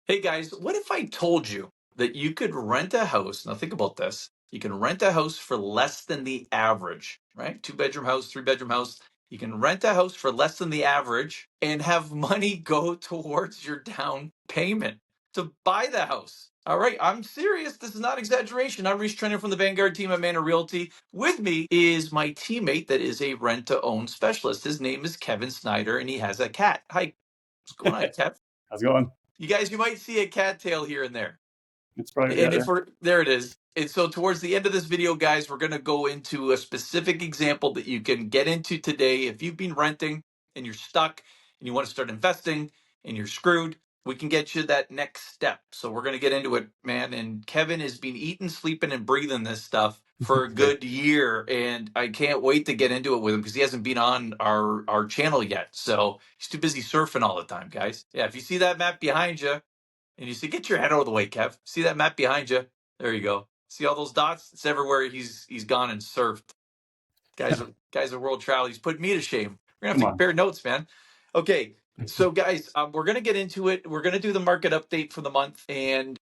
Hey guys, what if I told you that you could rent a house? Now think about this. You can rent a house for less than the average, right? Two-bedroom house, three-bedroom house. You can rent a house for less than the average and have money go towards your down payment to buy the house. All right, I'm serious. This is not exaggeration. I'm Rhys from the Vanguard team at Manor Realty. With me is my teammate that is a rent-to-own specialist. His name is Kevin Snider, and he has a cat. Hi, what's going on, Kev? How's it going? You guys, you might see a cattail here and there. It's probably And if we're there, it is. And so, towards the end of this video, guys, we're going to go into a specific example that you can get into today. If you've been renting and you're stuck and you want to start investing and you're screwed, we can get you that next step. So, we're going to get into it, man. And Kevin has been eating, sleeping, and breathing this stuff for a good year. And I can't wait to get into it with him because he hasn't been on our channel yet. So, he's too busy surfing all the time, guys. Yeah, if you see that map behind you, and you see, get your head out of the way, Kev. See that map behind you? There you go. See all those dots? It's everywhere he's gone and surfed. Guys are world travel. He's put me to shame. We're gonna have Come to on. compare notes, man. Okay, so guys, we're gonna get into it. We're gonna do the market update for the month, and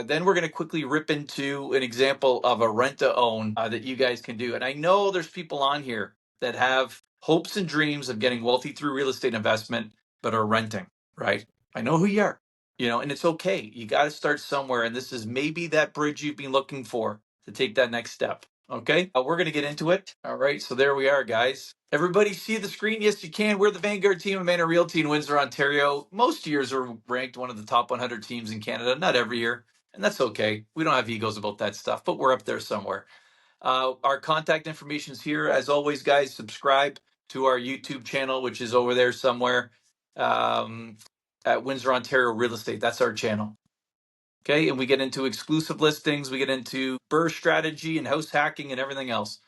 then we're gonna quickly rip into an example of a rent to own that you guys can do. And I know there's people on here that have hopes and dreams of getting wealthy through real estate investment, but are renting. Right? I know who you are. And it's okay. You got to start somewhere, and this is maybe that bridge you've been looking for to take that next step. Okay, we're going to get into it. All right, so there we are, guys. Everybody see the screen? Yes, you can. We're the Vanguard team of Manor Realty in Windsor, Ontario. Most years we're ranked one of the top 100 teams in Canada. Not every year, and that's okay. We don't have egos about that stuff, but we're up there somewhere. Our contact information is here. As always, guys, subscribe to our YouTube channel, which is over there somewhere at Windsor, Ontario Real Estate. That's our channel. Okay, and we get into exclusive listings, we get into BRRRR strategy and house hacking and everything else.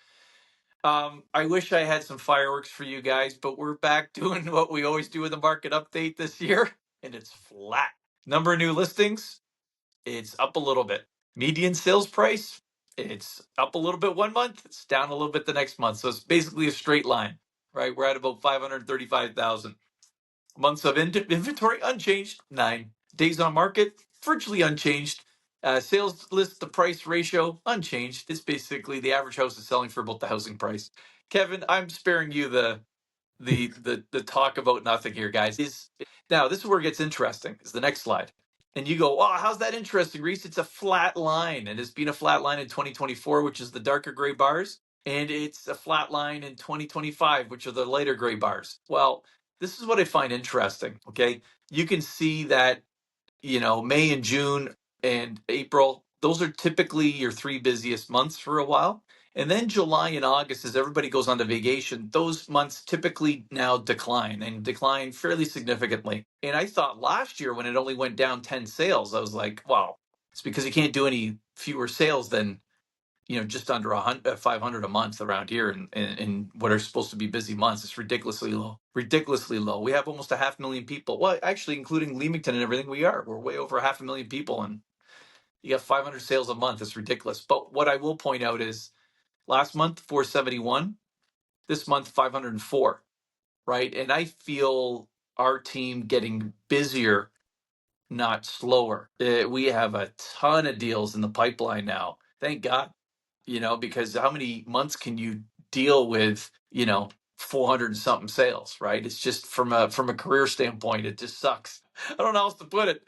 I wish I had some fireworks for you guys, but we're back doing what we always do with the market update this year, and it's flat. Number of new listings, it's up a little bit. Median sales price, it's up a little bit one month, it's down a little bit the next month. So it's basically a straight line, right? We're at about 535,000. Months of inventory unchanged, 9. Days on market virtually unchanged. Sales list to price ratio unchanged. It's basically the average house is selling for about the housing price. Kevin, I'm sparing you the talk about nothing here, guys. Now this is where it gets interesting. Is the next slide. And you go, oh, how's that interesting, Rhys? It's a flat line, and it's been a flat line in 2024, which is the darker gray bars, and it's a flat line in 2025, which are the lighter gray bars. Well, this is what I find interesting. Okay, you can see that May and June and April, those are typically your 3 busiest months for a while. And then July and August, as everybody goes on to vacation, those months typically now decline and decline fairly significantly. And I thought last year when it only went down 10 sales, I was like, wow, it's because you can't do any fewer sales than just under 500 a month around here in what are supposed to be busy months. It's ridiculously low. We have almost 500,000 people. Well, actually, including Leamington and everything, we're way over 500,000 people, and you got 500 sales a month. It's ridiculous. But what I will point out is last month 471, this month 504, right? And I feel our team getting busier, not slower. We have a ton of deals in the pipeline now. Thank God. Because how many months can you deal with, 400 and something sales, right? It's just from a career standpoint, it just sucks. I don't know how else to put it.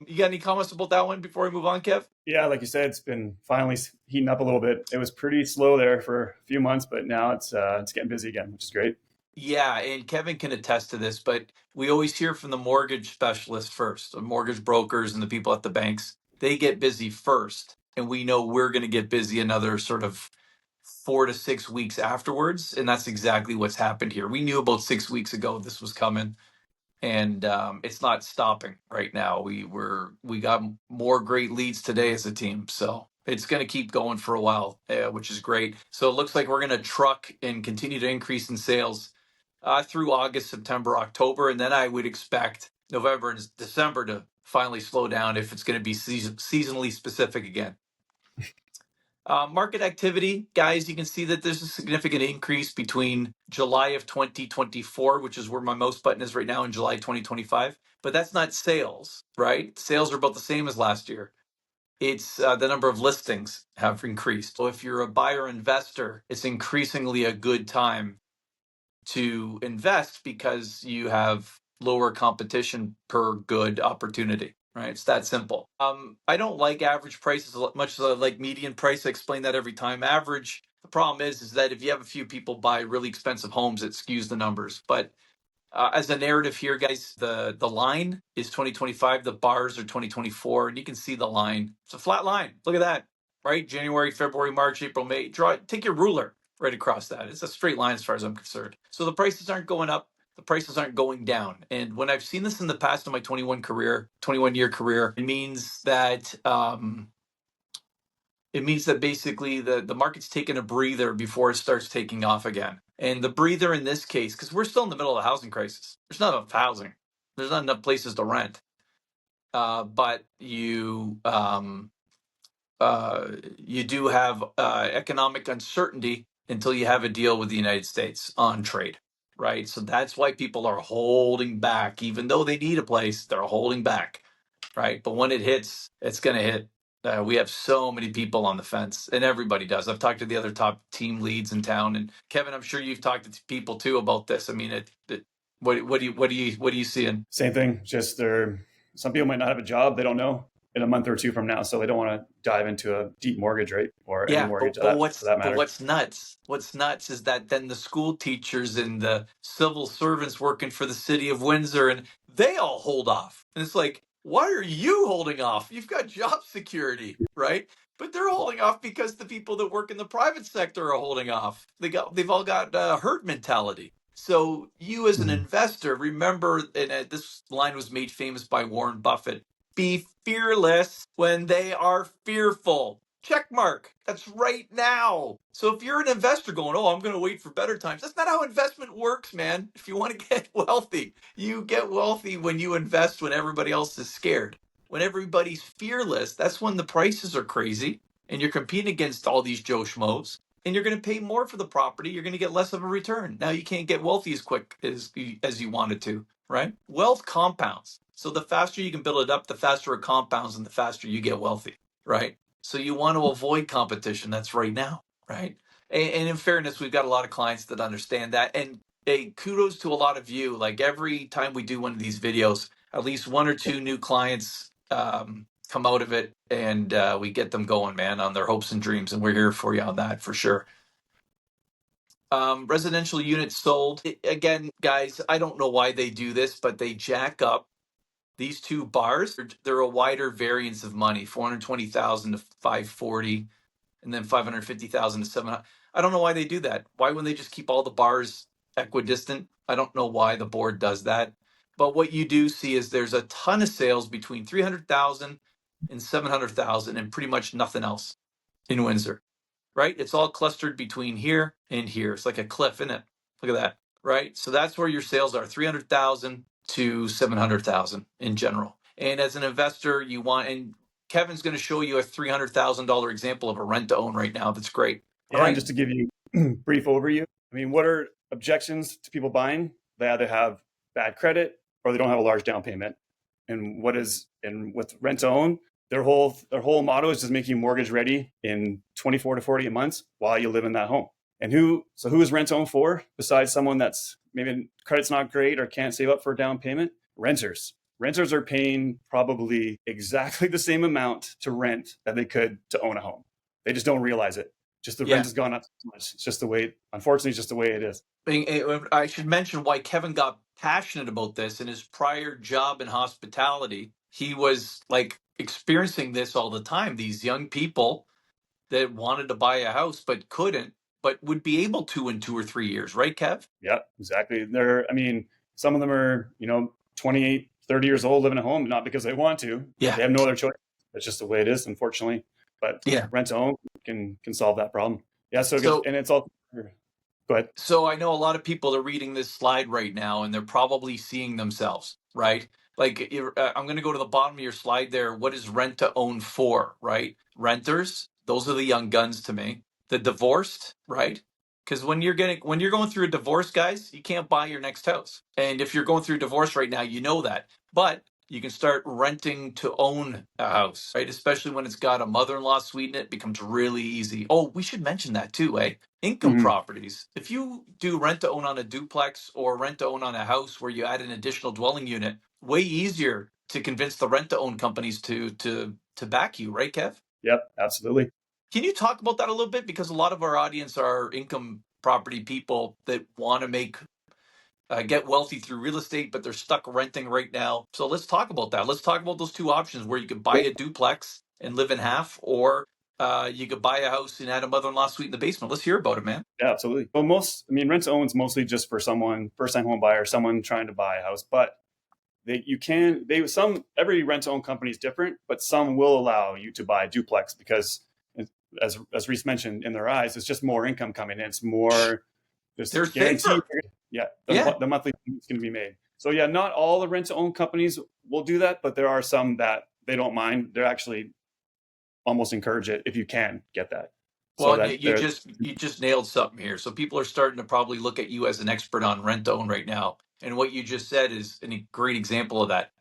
You got any comments about that one before we move on, Kev? Yeah, like you said, it's been finally heating up a little bit. It was pretty slow there for a few months, but now it's getting busy again, which is great. Yeah, and Kevin can attest to this, but we always hear from the mortgage specialists first, the mortgage brokers and the people at the banks. They get busy first, and we know we're going to get busy another sort of 4 to 6 weeks afterwards, and that's exactly what's happened here. We knew about 6 weeks ago this was coming, and it's not stopping right now. We got more great leads today as a team, so it's going to keep going for a while, which is great. So it looks like we're going to truck and continue to increase in sales through August, September, October, and then I would expect November and December to finally slow down if it's going to be seasonally specific again. Market activity, guys, you can see that there's a significant increase between July of 2024, which is where my mouse button is right now, and July 2025. But that's not sales, right? Sales are about the same as last year. It's the number of listings have increased. So if you're a buyer investor, it's increasingly a good time to invest because you have lower competition per good opportunity. Right, it's that simple. I don't like average prices as much as I like median price. I explain that every time. Average. The problem is that if you have a few people buy really expensive homes, it skews the numbers. But as a narrative here, guys, the line is 2025. The bars are 2024, and you can see the line. It's a flat line. Look at that, right? January, February, March, April, May. Take your ruler right across that. It's a straight line as far as I'm concerned. So the prices aren't going up. The prices aren't going down. And when I've seen this in the past in my 21-year career, it means that basically the market's taking a breather before it starts taking off again. And the breather in this case, because we're still in the middle of a housing crisis, there's not enough housing, there's not enough places to rent. But you do have economic uncertainty until you have a deal with the United States on trade, right? So that's why people are holding back, even though they need a place, they're holding back, right? But when it hits, it's going to hit. We have so many people on the fence, and everybody does. I've talked to the other top team leads in town, and Kevin, I'm sure you've talked to people too about this. I mean, what are you seeing? Same thing. Just some people might not have a job. They don't know in a month or two from now, so they don't want to dive into a deep mortgage rate or any Yeah, mortgage for that but matter. what's nuts? What's nuts is that then the school teachers and the civil servants working for the city of Windsor, and they all hold off. And it's like, why are you holding off? You've got job security, right? But they're holding off because the people that work in the private sector are holding off. They've all got herd mentality. So you as an Mhm. investor, remember, and this line was made famous by Warren Buffett: be fearless when they are fearful. Check mark. That's right now. So if you're an investor going, oh, I'm going to wait for better times, that's not how investment works, man. If you want to get wealthy, you get wealthy when you invest when everybody else is scared. When everybody's fearless, that's when the prices are crazy and you're competing against all these Joe Schmoes, and you're going to pay more for the property. You're going to get less of a return. Now you can't get wealthy as quick as you wanted to, right? Wealth compounds. So the faster you can build it up, the faster it compounds and the faster you get wealthy, right? So you want to avoid competition. That's right now, right? And in fairness, we've got a lot of clients that understand that. And hey, kudos to a lot of you. Like every time we do one of these videos, at least one or two new clients come out of it, and we get them going, man, on their hopes and dreams. And we're here for you on that for sure. Residential units sold. Again, guys, I don't know why they do this, but they jack up these two bars. They're a wider variance of money, 420,000 to 540, and then 550,000 to 700. I don't know why they do that. Why wouldn't they just keep all the bars equidistant? I don't know why the board does that. But what you do see is there's a ton of sales between 300,000 and 700,000, and pretty much nothing else in Windsor, right? It's all clustered between here and here. It's like a cliff, isn't it? Look at that, right? So that's where your sales are, 300,000 to 700,000 in general. And as an investor, you want, and Kevin's going to show you a $300,000 example of a rent to own right now. That's great. All Yeah, and right. just to give you a brief overview, I mean, what are objections to people buying? They either have bad credit or they don't have a large down payment. And with rent to own, their whole motto is just making you mortgage ready in 24 to 48 months while you live in that home. And who is rent to own for besides someone that's maybe credit's not great or can't save up for a down payment? Renters. Renters are paying probably exactly the same amount to rent that they could to own a home. They just don't realize it. Just the Yeah. rent has gone up so much. It's just the way, unfortunately, it's just the way it is. I should mention why Kevin got passionate about this. In his prior job in hospitality, he was like experiencing this all the time. These young people that wanted to buy a house but couldn't, but would be able to in 2 or 3 years, right, Kev? Yeah, exactly. Some of them are, 28, 30 years old living at home, not because they want to. Yeah. They have no other choice. It's just the way it is, unfortunately. But Yeah. rent to own can solve that problem. Yeah. So And it's all, go ahead. So I know a lot of people are reading this slide right now, and they're probably seeing themselves, right? I'm going to go to the bottom of your slide there. What is rent to own for, right? Renters, Those are the young guns to me. The divorced, right? Because when you're going through a divorce, guys, you can't buy your next house. And if you're going through a divorce right now, you know that. But you can start renting to own a house, right? Especially when it's got a mother-in-law suite in it, becomes really easy. Oh, we should mention that too, eh? Income Mhm. properties. If you do rent to own on a duplex or rent to own on a house where you add an additional dwelling unit, way easier to convince the rent to own companies to back you, right, Kev? Yep, absolutely. Can you talk about that a little bit? Because a lot of our audience are income property people that want to get wealthy through real estate, but they're stuck renting right now. So let's talk about that. Let's talk about those two options where you could buy a duplex and live in half, or you could buy a house and add a mother-in-law suite in the basement. Let's hear about it, man. Yeah, absolutely. Well, rent to own's mostly just for someone, first time home buyer, someone trying to buy a house. But every rent to own company is different, but some will allow you to buy a duplex because, as Rhys mentioned, in their eyes, it's just more income coming in. It's more, there's There's guaranteed. paper. Yeah, Yeah. the monthly payment's going to be made. So yeah, not all the rent to own companies will do that, but there are some that they don't mind. They're actually almost encourage it if you can get that. Well, So and that you they're just nailed something here. So people are starting to probably look at you as an expert on rent to own right now. And what you just said is a great example of that.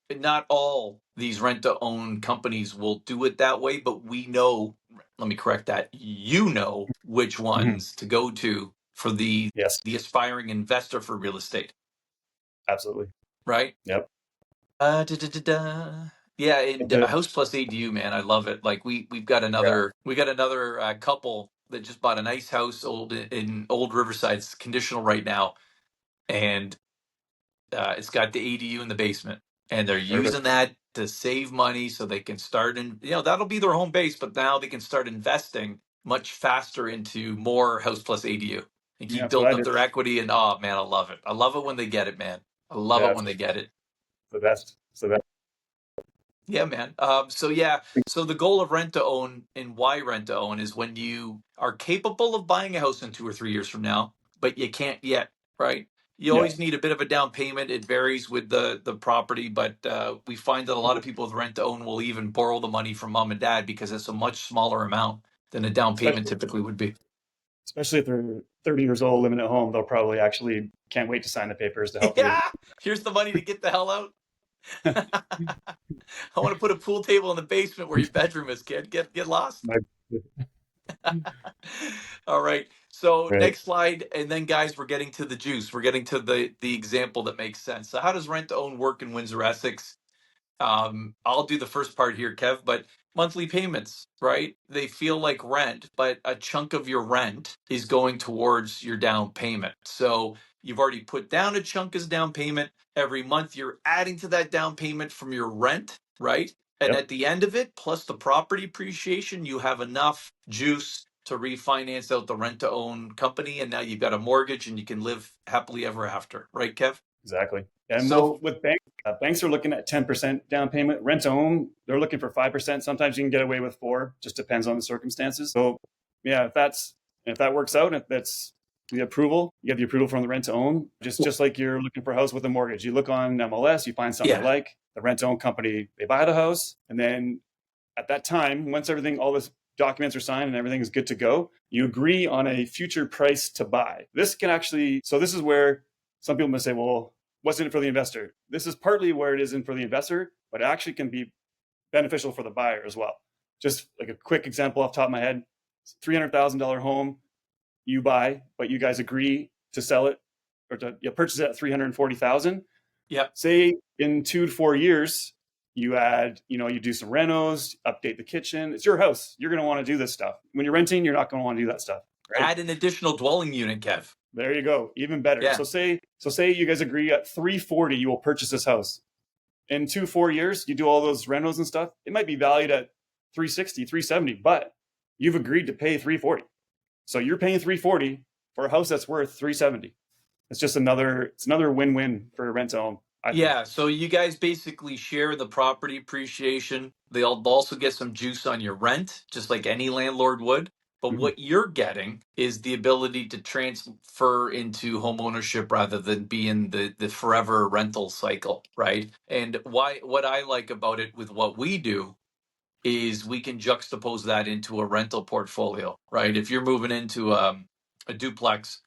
Not all these rent to own companies will do it that way, but we know, let me correct that, you know which Mhm. ones to go to for Yes, the aspiring investor for real estate, absolutely. right? Yep. Da, da, da, da. Yeah, But and House Plus ADU, man, I love it. Like we've got yeah, another couple that just bought a nice house in Old Riverside. It's conditional right now, and it's got the ADU in the basement, and they're perfect. using that to save money so they can start that'll be their home base, but now they can start investing much faster into more House Plus ADU and Yeah, keep that's what I building up did. their equity. And oh man, I love it. I love it when they get it, man. I love it Yeah, when they get it. the best. So that Yeah, man. So the goal of rent to own and why rent to own is when you are capable of buying a house in 2 or 3 years from now, but you can't yet, right? You yeah, always need a bit of a down payment. It varies with the property, but we find that a lot of people with rent to own will even borrow the money from mom and dad because it's a much smaller amount than a down payment especially typically would be. especially if they're 30 years old living at home, they'll probably actually can't wait to sign the papers to help you. Yeah, here's the money to get the hell out. I want to put a pool table in the basement where your bedroom is, kid. Get lost. My- All right. So right. next slide, and then guys, we're getting to the juice. We're getting to the example that makes sense. So how does rent to own work in Windsor, Essex? I'll do the first part here, Kev, but monthly payments, right? They feel like rent, but a chunk of your rent is going towards your down payment. So you've already put down a chunk as down payment. Every month you're adding to that down payment from your rent, right? And Yep, at the end of it, plus the property appreciation, you have enough juice to refinance out the rent to own company. And now you've got a mortgage and you can live happily ever after, right, Kev? exactly. And So with banks, banks are looking at 10% down payment. Rent to own, they're looking for 5%. Sometimes you can get away with 4, just depends on the circumstances. So yeah, if that works out, if that's the approval, you get the approval from the rent to own. Just like you're looking for a house with a mortgage. You look on MLS, you find something you yeah, like. The rent to own company, they buy the house, and then at that time, once all this documents are signed and everything is good to go, you agree on a future price to buy. This is where some people may say, well, what's in it for the investor? This is partly where it isn't for the investor, but it actually can be beneficial for the buyer as well. Just like a quick example off the top of my head, $300,000 home you buy, but you guys agree to sell it or to purchase it at 340,000. yeah. Say in 2 to 4 years, you do some renos, update the kitchen. It's your house. You're going to want to do this stuff. When you're renting, you're not going to want to do that stuff, right? Add an additional dwelling unit, Kev. There you go. Even better. Yeah. So say you guys agree at 340, you will purchase this house. In 4 years, you do all those renos and stuff. It might be valued at 360, 370, but you've agreed to pay 340. So you're paying 340 for a house that's worth 370. It's another win-win for a rent to own, I think. Yeah. So you guys basically share the property appreciation. They'll also get some juice on your rent, just like any landlord would. But Mhm. what you're getting is the ability to transfer into home ownership rather than be in the forever rental cycle, right? And what I like about it with what we do is we can juxtapose that into a rental portfolio, right? If you're moving into a duplex,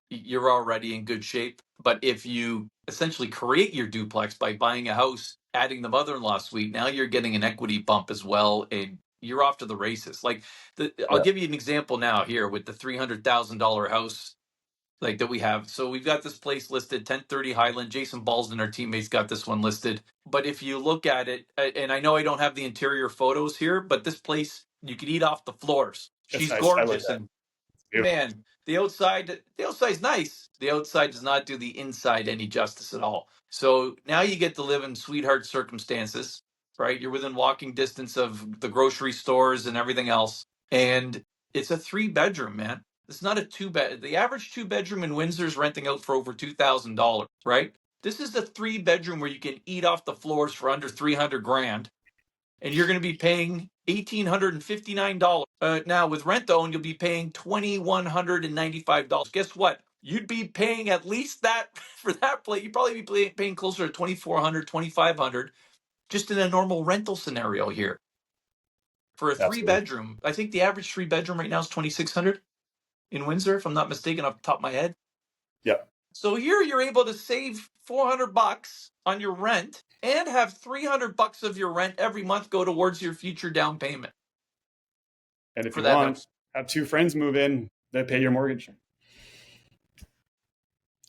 you're already in good shape. But if you essentially create your duplex by buying a house, adding the mother-in-law suite, now you're getting an equity bump as well, and you're off to the races. Like, I'll Yeah. give you an example now here with the $300,000 house like that we have. So we've got this place listed, 1030 Highland. Jason Balls and our teammates got this one listed. But if you look at it, and I know I don't have the interior photos here, but this place, you could eat off the floors. It's She's nice. I like gorgeous. that. And It's beautiful. man, the outside's nice. The outside does not do the inside any justice at all. So now you get to live in sweetheart circumstances, right? You're within walking distance of the grocery stores and everything else. And it's a 3-bedroom, man. It's not a 2-bed. The average 2-bedroom in Windsor is renting out for over $2,000, right? This is a 3-bedroom where you can eat off the floors for under 300 grand, and you're going to be paying $1,859. Now with rent to own, you'll be paying $2,195. Guess what? You'd be paying at least that for that place. You'd probably be paying closer to $2,400, $2,500 just in a normal rental scenario here for a three Absolutely. bedroom. I think the average 3-bedroom right now is $2,600 in Windsor, if I'm not mistaken, off the top of my head. Yep. So here you're able to save $400 on your rent and have $300 of your rent every month go towards your future down payment And if for you that want, house. have 2 friends move in that pay your mortgage.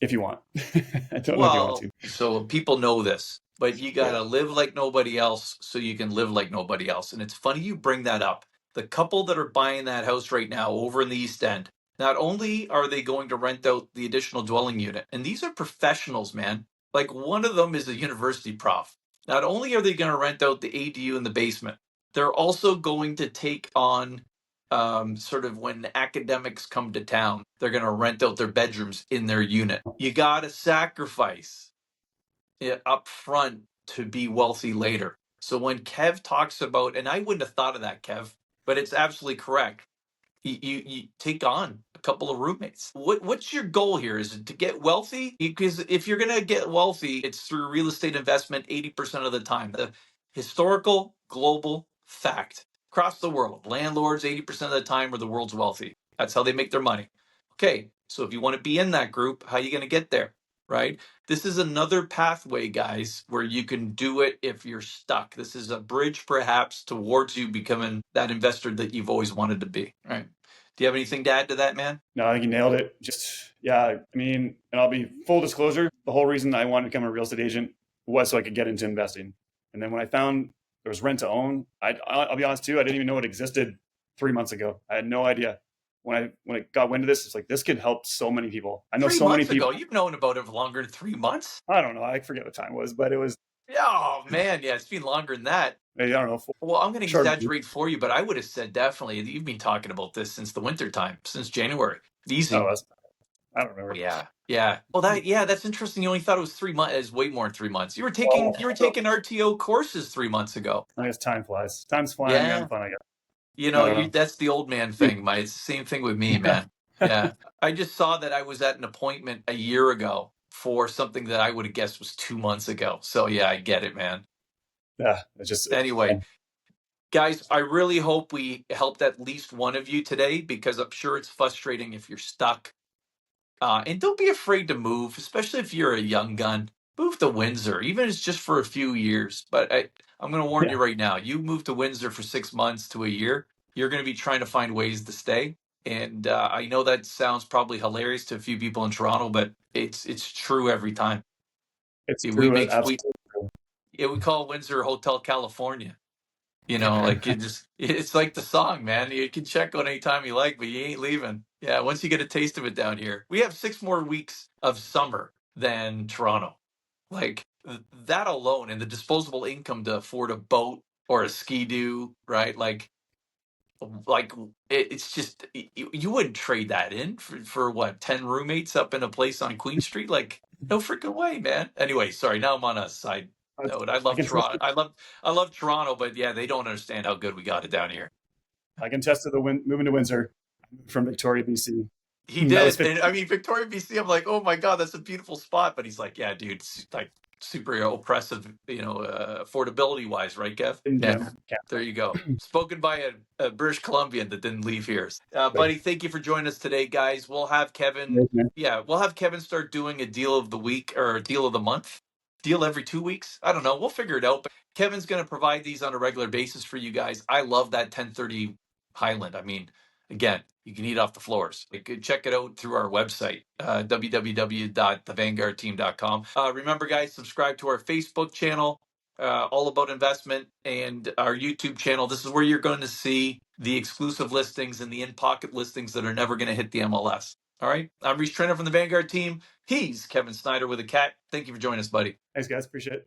If you want. I don't know if you want Well, to. so people know this, but you got to live like nobody else so you can live like nobody else. And it's funny you bring that up. The couple that are buying that house right now over in the East End, not only are they going to rent out the additional dwelling unit, and these are professionals, man. Like one of them is a university prof. Not only are they going to rent out the ADU in the basement, they're also going to take on sort of when academics come to town, they're going to rent out their bedrooms in their unit. You got to sacrifice it up front to be wealthy later. So when Kev talks about, and I wouldn't have thought of that, Kev, but it's absolutely correct. You take on a couple of roommates. What's your goal here? Is it to get wealthy? Because if you're going to get wealthy, it's through real estate investment 80% of the time. The historical global fact across the world, landlords 80% of the time are the world's wealthy. That's how they make their money. Okay, so if you want to be in that group, how are you going to get there? Right? This is another pathway, guys, where you can do it if you're stuck. This is a bridge, perhaps, towards you becoming that investor that you've always wanted to be. Right? Do you have anything to add to that, man? No, I think you nailed it. Just, yeah, I mean, and I'll be full disclosure. The whole reason I wanted to become a real estate agent was so I could get into investing. And then when I found there was rent to own, I'll be honest too, I didn't even know it existed 3 months ago. I had no idea. When I got wind of this, it's like, this could help so many people. I know Three so many months people. ago, you've known about it for longer than 3 months. I don't know. I forget what time it was, but it was, Oh man, yeah, it's been longer than that. I don't know. Well, I'm going to Sure. exaggerate for you, but I would have said definitely that you've been talking about this since the winter time, since January. Easy. Oh, I don't remember. Yeah, yeah. Well, that's interesting. You only thought it was 3 months. It's way more than 3 months. You were Well, taking RTO courses 3 months ago. I guess time flies. Time's flying. You're having Yeah. fun, I guess. You I know, don't know. that's the old man thing. It's the same thing with me, man. Yeah. I just saw that I was at an appointment a year ago for something that I would have guessed was 2 months ago. So yeah, I get it, man. Yeah, it's Anyway, fun. guys, I really hope we helped at least one of you today because I'm sure it's frustrating if you're stuck. And don't be afraid to move, especially if you're a young gun. Move to Windsor, even if it's just for a few years. But I'm going to warn Yeah. you right now. You move to Windsor for 6 months to a year, you're going to be trying to find ways to stay. And I know that sounds probably hilarious to a few people in Toronto, but it's true every time. It's We true. make we Absolutely true. we call Windsor Hotel California. You know, like it's like the song, man. You can check out anytime you like, but you ain't leaving. Yeah, once you get a taste of it down here. We have 6 more weeks of summer than Toronto. Like that alone and the disposable income to afford a boat or a ski-doo, right? Like it's just you wouldn't trade that in for what 10 roommates up in a place on Queen Street. Like no freaking way, man. Anyway, sorry, now I'm on a side note. I I love can test. Toronto. I love Toronto, but yeah, they don't understand how good we got it down here. I can test to the moving to Windsor from Victoria, BC. He That was did, 50. and I mean Victoria, BC. I'm like, oh my god, that's a beautiful spot. But he's like, yeah, dude, it's like super oppressive, affordability wise, right, Kev? In Yeah. general, There you go. Spoken by a British Columbian that didn't leave here. Buddy, thank you for joining us today, guys. We'll have Kevin. Yeah, we'll have Kevin start doing a deal of the week or a deal of the month. Deal every 2 weeks. I don't know. We'll figure it out. But Kevin's going to provide these on a regular basis for you guys. I love that 1030 Highland. I mean, again, you can eat off the floors. You can check it out through our website, www.thevangardteam.com. Remember, guys, subscribe to our Facebook channel, All About Investment, and our YouTube channel. This is where you're going to see the exclusive listings and the in-pocket listings that are never going to hit the MLS. All right. I'm Rhys Trenhaile from the Vanguard team. He's Kevin Snider with a cat. Thank you for joining us, buddy. Thanks, guys. Appreciate it.